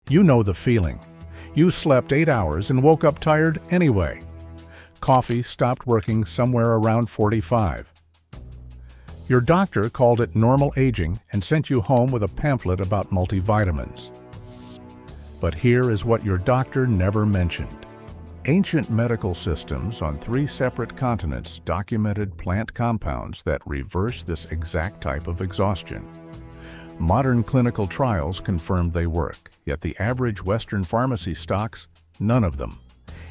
You know the feeling. You slept 8 hours and woke up tired anyway. Coffee stopped working somewhere around 45. Your doctor called it normal aging and sent you home with a pamphlet about multivitamins. But here is what your doctor never mentioned. Ancient medical systems on 3 separate continents documented plant compounds that reverse this exact type of exhaustion. Modern clinical trials confirmed they work, yet the average Western pharmacy stocks none of them.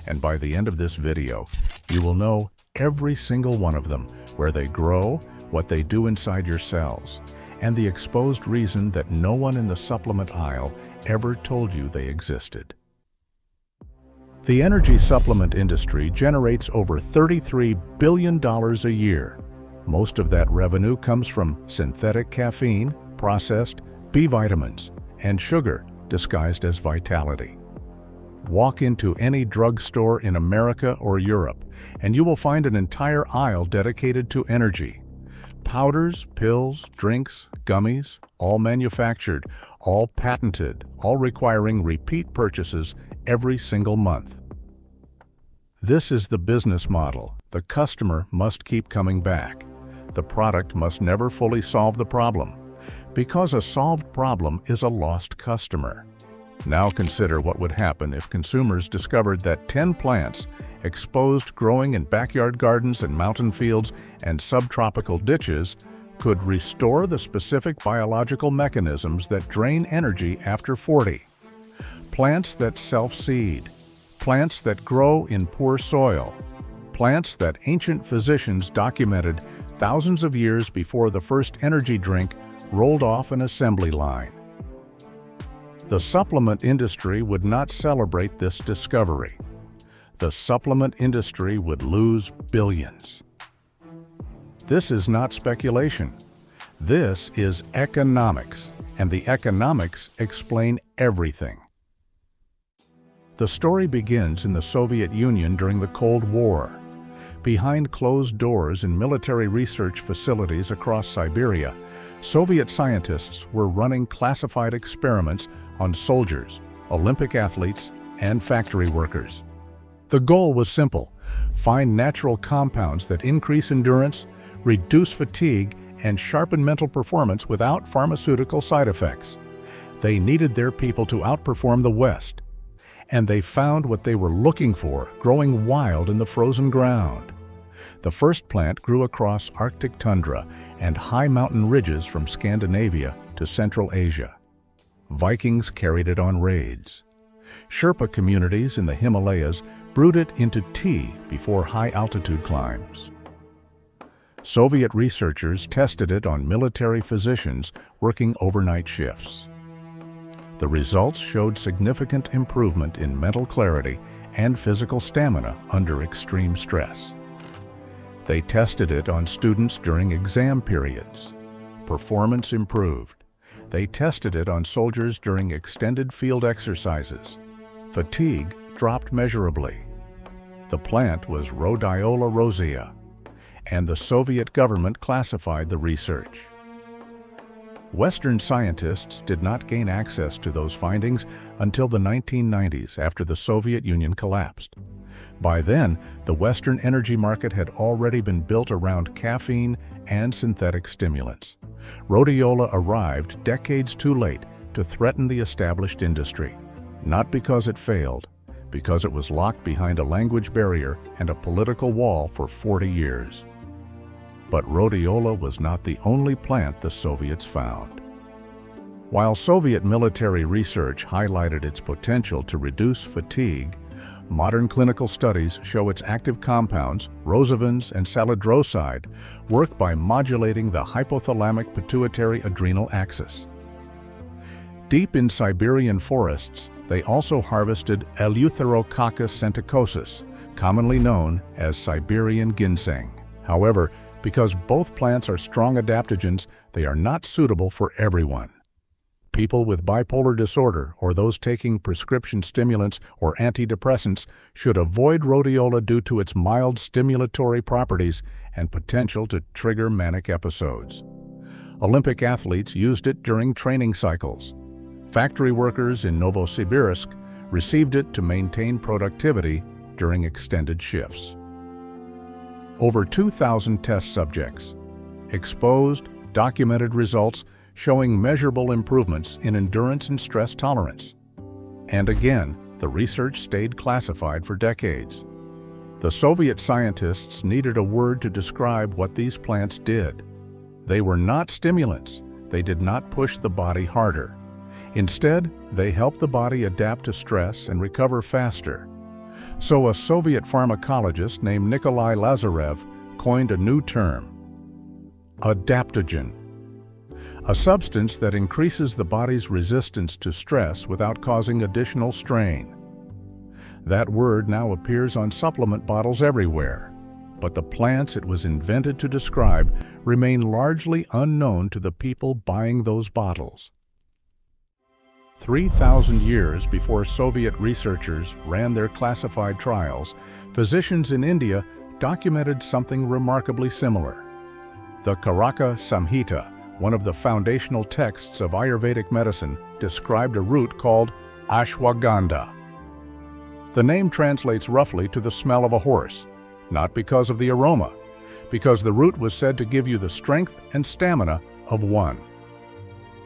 And by the end of this video, you will know every single one of them, where they grow, what they do inside your cells, and the exposed reason that no one in the supplement aisle ever told you they existed. The energy supplement industry generates over $33 billion a year. Most of that revenue comes from synthetic caffeine, processed B vitamins, and sugar disguised as vitality. Walk into any drugstore in America or Europe, and you will find an entire aisle dedicated to energy. Powders, pills, drinks, gummies, all manufactured, all patented, all requiring repeat purchases every single month. This is the business model. The customer must keep coming back. The product must never fully solve the problem, because a solved problem is a lost customer. Now consider what would happen if consumers discovered that 10 plants exposed growing in backyard gardens and mountain fields and subtropical ditches could restore the specific biological mechanisms that drain energy after 40. Plants that self-seed, plants that grow in poor soil, plants that ancient physicians documented thousands of years before the first energy drink rolled off an assembly line. The supplement industry would not celebrate this discovery. The supplement industry would lose billions. This is not speculation. This is economics, and the economics explain everything. The story begins in the Soviet Union during the Cold War. Behind closed doors in military research facilities across Siberia, Soviet scientists were running classified experiments on soldiers, Olympic athletes, and factory workers. The goal was simple: find natural compounds that increase endurance, reduce fatigue, and sharpen mental performance without pharmaceutical side effects. They needed their people to outperform the West, and they found what they were looking for growing wild in the frozen ground. The first plant grew across Arctic tundra and high mountain ridges from Scandinavia to Central Asia. Vikings carried it on raids. Sherpa communities in the Himalayas brewed it into tea before high-altitude climbs. Soviet researchers tested it on military physicians working overnight shifts. The results showed significant improvement in mental clarity and physical stamina under extreme stress. They tested it on students during exam periods. Performance improved. They tested it on soldiers during extended field exercises. Fatigue dropped measurably. The plant was Rhodiola rosea, and the Soviet government classified the research. Western scientists did not gain access to those findings until the 1990s, after the Soviet Union collapsed. By then, the Western energy market had already been built around caffeine and synthetic stimulants. Rhodiola arrived decades too late to threaten the established industry, not because it failed, because it was locked behind a language barrier and a political wall for 40 years. But rhodiola was not the only plant the Soviets found. While Soviet military research highlighted its potential to reduce fatigue, modern clinical studies show its active compounds, rosavins and salidroside, work by modulating the hypothalamic pituitary adrenal axis. Deep in Siberian forests, they also harvested Eleutherococcus senticosus, commonly known as Siberian ginseng. However, because both plants are strong adaptogens, they are not suitable for everyone. People with bipolar disorder or those taking prescription stimulants or antidepressants should avoid rhodiola due to its mild stimulatory properties and potential to trigger manic episodes. Olympic athletes used it during training cycles. Factory workers in Novosibirsk received it to maintain productivity during extended shifts. Over 2,000 test subjects, exposed, documented results showing measurable improvements in endurance and stress tolerance. And again, the research stayed classified for decades. The Soviet scientists needed a word to describe what these plants did. They were not stimulants. They did not push the body harder. Instead, they helped the body adapt to stress and recover faster. So a Soviet pharmacologist named Nikolai Lazarev coined a new term, adaptogen, a substance that increases the body's resistance to stress without causing additional strain. That word now appears on supplement bottles everywhere, but the plants it was invented to describe remain largely unknown to the people buying those bottles. 3,000 years before Soviet researchers ran their classified trials, physicians in India documented something remarkably similar. The Karaka Samhita, one of the foundational texts of Ayurvedic medicine, described a root called ashwagandha. The name translates roughly to the smell of a horse, not because of the aroma, because the root was said to give you the strength and stamina of one.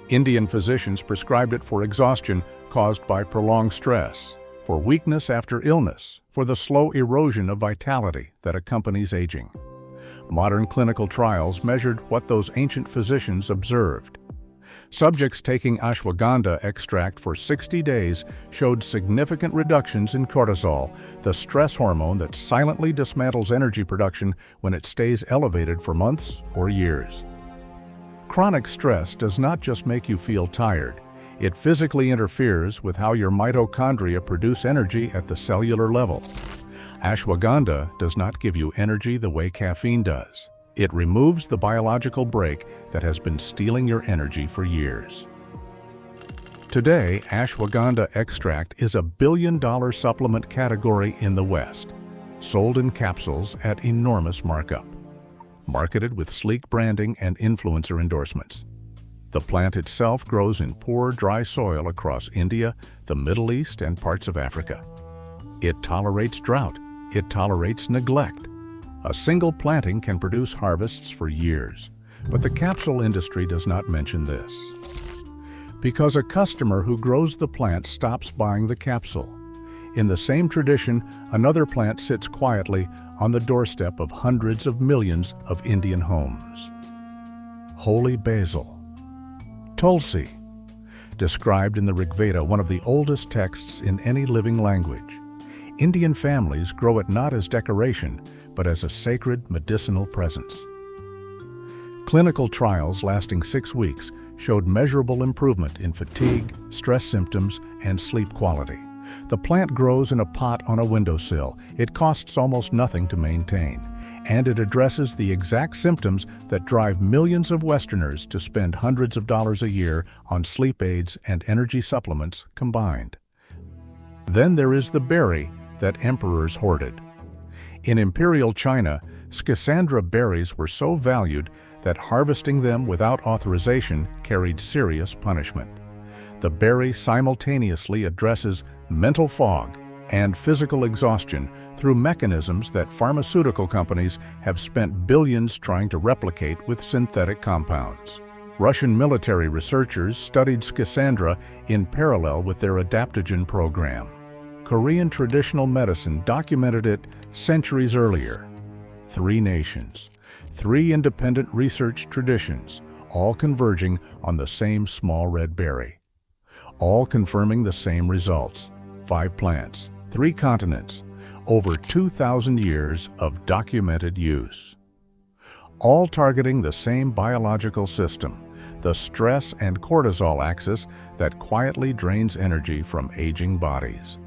Indian physicians prescribed it for exhaustion caused by prolonged stress, for weakness after illness, for the slow erosion of vitality that accompanies aging. Modern clinical trials measured what those ancient physicians observed. Subjects taking ashwagandha extract for 60 days showed significant reductions in cortisol, the stress hormone that silently dismantles energy production when it stays elevated for months or years. Chronic stress does not just make you feel tired. It physically interferes with how your mitochondria produce energy at the cellular level. Ashwagandha does not give you energy the way caffeine does. It removes the biological brake that has been stealing your energy for years. Today, ashwagandha extract is a billion-dollar supplement category in the West, sold in capsules at enormous markup, marketed with sleek branding and influencer endorsements. The plant itself grows in poor, dry soil across India, the Middle East, and parts of Africa. It tolerates drought. It tolerates neglect. A single planting can produce harvests for years, but the capsule industry does not mention this. Because a customer who grows the plant stops buying the capsule. In the same tradition, another plant sits quietly on the doorstep of hundreds of millions of Indian homes. Holy basil. Tulsi, described in the Rig Veda, one of the oldest texts in any living language. Indian families grow it not as decoration, but as a sacred medicinal presence. Clinical trials lasting 6 weeks showed measurable improvement in fatigue, stress symptoms, and sleep quality. The plant grows in a pot on a windowsill. It costs almost nothing to maintain, and it addresses the exact symptoms that drive millions of Westerners to spend hundreds of dollars a year on sleep aids and energy supplements combined. Then there is the berry that emperors hoarded. In Imperial China, schisandra berries were so valued that harvesting them without authorization carried serious punishment. The berry simultaneously addresses mental fog and physical exhaustion through mechanisms that pharmaceutical companies have spent billions trying to replicate with synthetic compounds. Russian military researchers studied schisandra in parallel with their adaptogen program. Korean traditional medicine documented it centuries earlier. 3 nations, 3 independent research traditions, all converging on the same small red berry. All confirming the same results. 5 plants, 3 continents, over 2,000 years of documented use. All targeting the same biological system, the stress and cortisol axis that quietly drains energy from aging bodies.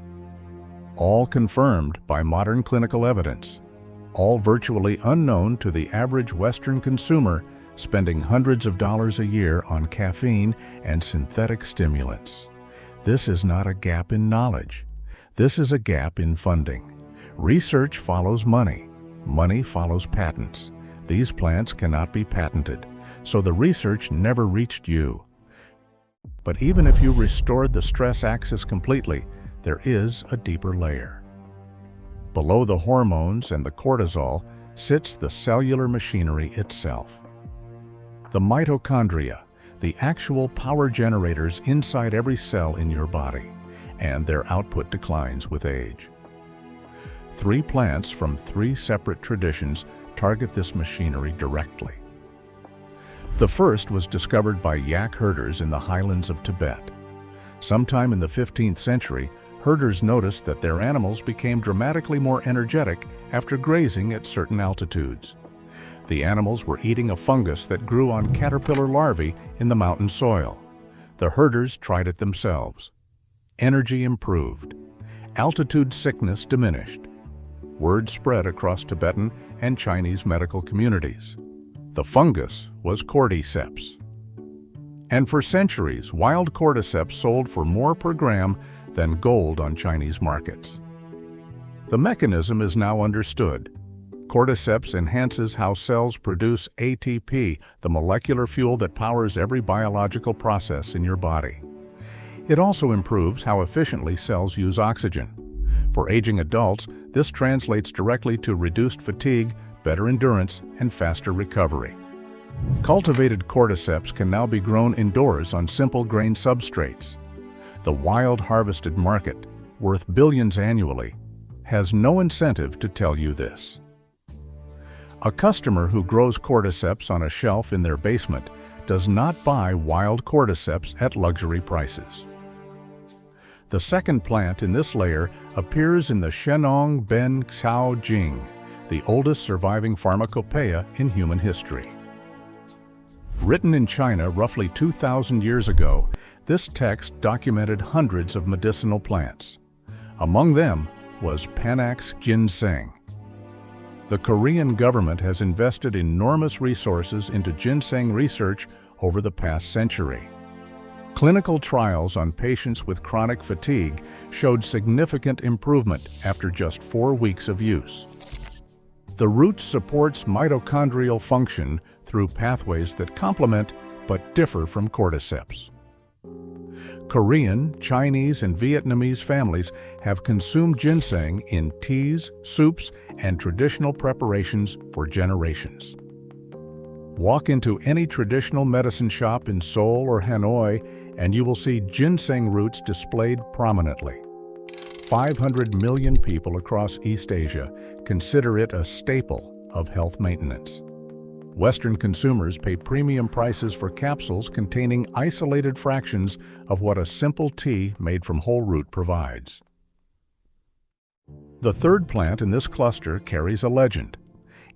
All confirmed by modern clinical evidence. All virtually unknown to the average Western consumer spending hundreds of dollars a year on caffeine and synthetic stimulants. This is not a gap in knowledge. This is a gap in funding. Research follows money. Money follows patents. These plants cannot be patented, so the research never reached you. But even if you restored the stress axis completely, there is a deeper layer. Below the hormones and the cortisol sits the cellular machinery itself. The mitochondria, the actual power generators inside every cell in your body, and their output declines with age. 3 plants from 3 separate traditions target this machinery directly. The first was discovered by yak herders in the highlands of Tibet. Sometime in the 15th century, herders noticed that their animals became dramatically more energetic after grazing at certain altitudes. The animals were eating a fungus that grew on caterpillar larvae in the mountain soil. The herders tried it themselves. Energy improved. Altitude sickness diminished. Word spread across Tibetan and Chinese medical communities. The fungus was cordyceps. And for centuries, wild cordyceps sold for more per gram than gold on Chinese markets. The mechanism is now understood. Cordyceps enhances how cells produce ATP, the molecular fuel that powers every biological process in your body. It also improves how efficiently cells use oxygen. For aging adults, this translates directly to reduced fatigue, better endurance, and faster recovery. Cultivated cordyceps can now be grown indoors on simple grain substrates. The wild harvested market, worth billions annually, has no incentive to tell you this. A customer who grows cordyceps on a shelf in their basement does not buy wild cordyceps at luxury prices. The second plant in this layer appears in the Shenong Ben Xiao Jing, the oldest surviving pharmacopoeia in human history. Written in China roughly 2,000 years ago, this text documented hundreds of medicinal plants. Among them was Panax ginseng. The Korean government has invested enormous resources into ginseng research over the past century. Clinical trials on patients with chronic fatigue showed significant improvement after just 4 weeks of use. The root supports mitochondrial function through pathways that complement but differ from cordyceps. Korean, Chinese, and Vietnamese families have consumed ginseng in teas, soups, and traditional preparations for generations. Walk into any traditional medicine shop in Seoul or Hanoi, and you will see ginseng roots displayed prominently. 500 million people across East Asia consider it a staple of health maintenance. Western consumers pay premium prices for capsules containing isolated fractions of what a simple tea made from whole root provides. The third plant in this cluster carries a legend.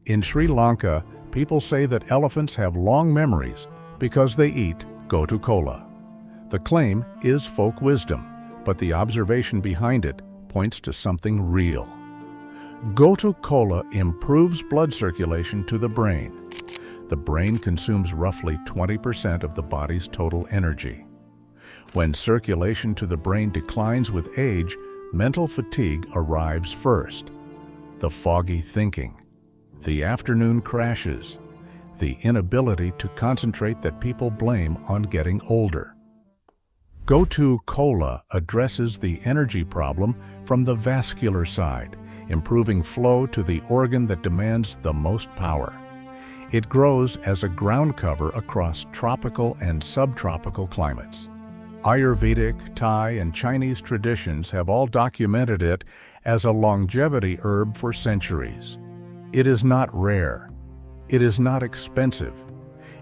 In Sri Lanka, people say that elephants have long memories because they eat gotu kola. The claim is folk wisdom, but the observation behind it points to something real. Gotu kola improves blood circulation to the brain. The brain consumes roughly 20% of the body's total energy. When circulation to the brain declines with age, mental fatigue arrives first. The foggy thinking, the afternoon crashes, the inability to concentrate that people blame on getting older. Gotu kola addresses the energy problem from the vascular side, improving flow to the organ that demands the most power. It grows as a ground cover across tropical and subtropical climates. Ayurvedic, Thai, and Chinese traditions have all documented it as a longevity herb for centuries. It is not rare. It is not expensive.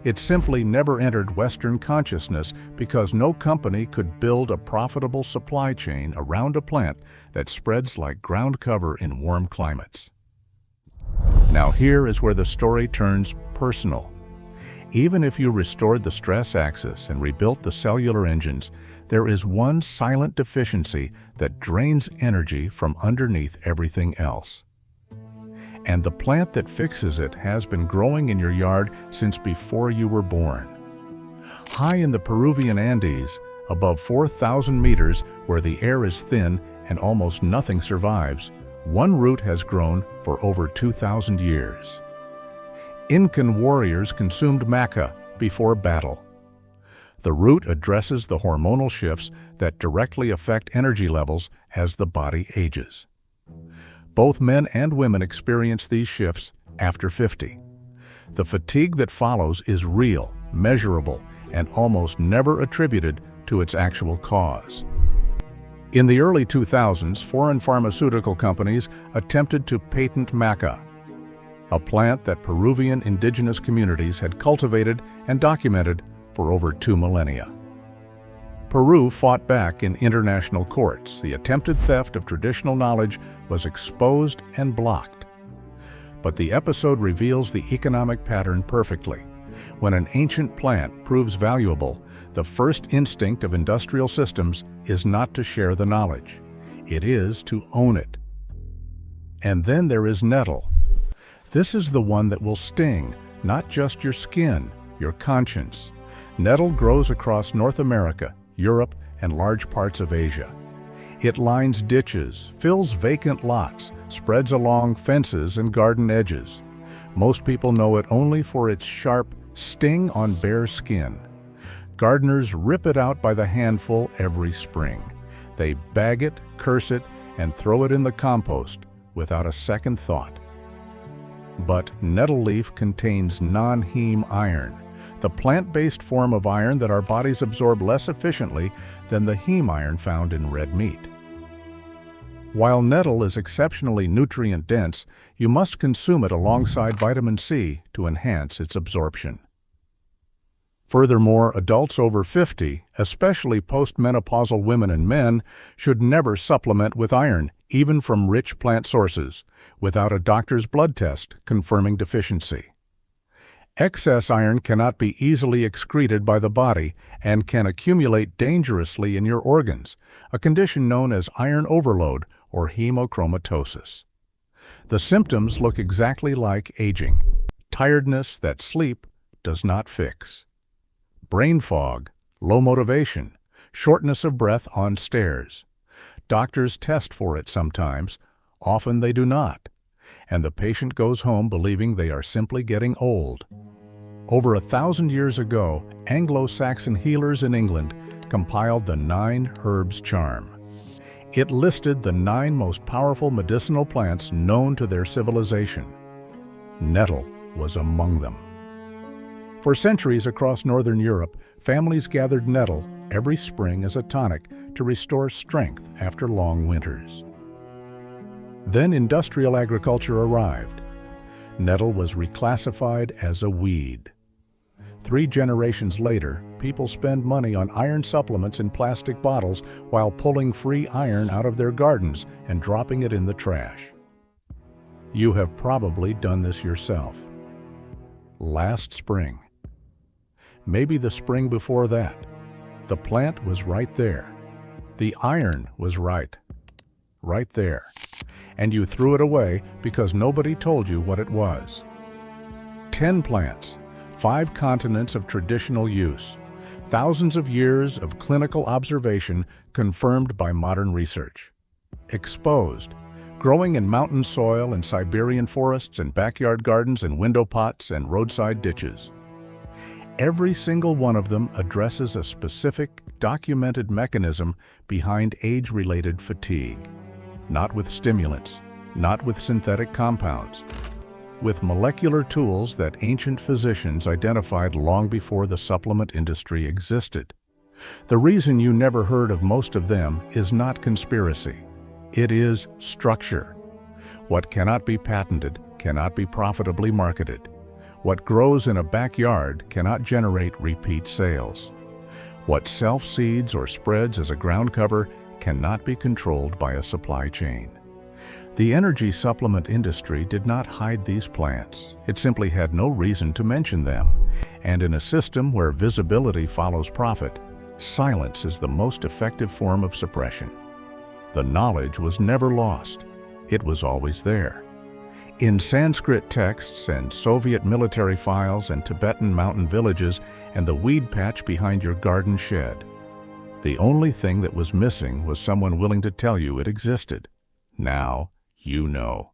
It simply never entered Western consciousness because no company could build a profitable supply chain around a plant that spreads like ground cover in warm climates. Now here is where the story turns personal. Even if you restored the stress axis and rebuilt the cellular engines, there is one silent deficiency that drains energy from underneath everything else. And the plant that fixes it has been growing in your yard since before you were born. High in the Peruvian Andes, above 4,000 meters where the air is thin and almost nothing survives, one root has grown for over 2,000 years. Incan warriors consumed maca before battle. The root addresses the hormonal shifts that directly affect energy levels as the body ages. Both men and women experience these shifts after 50. The fatigue that follows is real, measurable, and almost never attributed to its actual cause. In the early 2000s, foreign pharmaceutical companies attempted to patent maca, a plant that Peruvian indigenous communities had cultivated and documented for over 2 millennia. Peru fought back in international courts. The attempted theft of traditional knowledge was exposed and blocked. But the episode reveals the economic pattern perfectly. When an ancient plant proves valuable, the first instinct of industrial systems is not to share the knowledge. It is to own it. And then there is nettle. This is the one that will sting, not just your skin, your conscience. Nettle grows across North America, Europe, and large parts of Asia. It lines ditches, fills vacant lots, spreads along fences and garden edges. Most people know it only for its sharp sting on bare skin. Gardeners rip it out by the handful every spring. They bag it, curse it, and throw it in the compost without a second thought. But nettle leaf contains non-heme iron, the plant-based form of iron that our bodies absorb less efficiently than the heme iron found in red meat. While nettle is exceptionally nutrient-dense, you must consume it alongside vitamin C to enhance its absorption. Furthermore, adults over 50, especially postmenopausal women and men, should never supplement with iron, even from rich plant sources, without a doctor's blood test confirming deficiency. Excess iron cannot be easily excreted by the body and can accumulate dangerously in your organs, a condition known as iron overload or hemochromatosis. The symptoms look exactly like aging: tiredness that sleep does not fix, brain fog, low motivation, shortness of breath on stairs. Doctors test for it sometimes, often they do not, and the patient goes home believing they are simply getting old. Over 1,000 years ago, Anglo-Saxon healers in England compiled the 9 Herbs Charm. It listed the 9 most powerful medicinal plants known to their civilization. Nettle was among them. For centuries across northern Europe, families gathered nettle every spring as a tonic to restore strength after long winters. Then industrial agriculture arrived. Nettle was reclassified as a weed. 3 generations later, people spend money on iron supplements in plastic bottles while pulling free iron out of their gardens and dropping it in the trash. You have probably done this yourself. Last spring. Maybe the spring before that. The plant was right there. The iron was right there. And you threw it away because nobody told you what it was. 10 plants, 5 continents of traditional use, thousands of years of clinical observation confirmed by modern research. Exposed, growing in mountain soil and Siberian forests and backyard gardens and window pots and roadside ditches. Every single one of them addresses a specific, documented mechanism behind age-related fatigue. Not with stimulants, not with synthetic compounds, with molecular tools that ancient physicians identified long before the supplement industry existed. The reason you never heard of most of them is not conspiracy. It is structure. What cannot be patented cannot be profitably marketed. What grows in a backyard cannot generate repeat sales. What self-seeds or spreads as a ground cover cannot be controlled by a supply chain. The energy supplement industry did not hide these plants. It simply had no reason to mention them. And in a system where visibility follows profit, silence is the most effective form of suppression. The knowledge was never lost. It was always there. In Sanskrit texts and Soviet military files and Tibetan mountain villages and the weed patch behind your garden shed. The only thing that was missing was someone willing to tell you it existed. Now you know.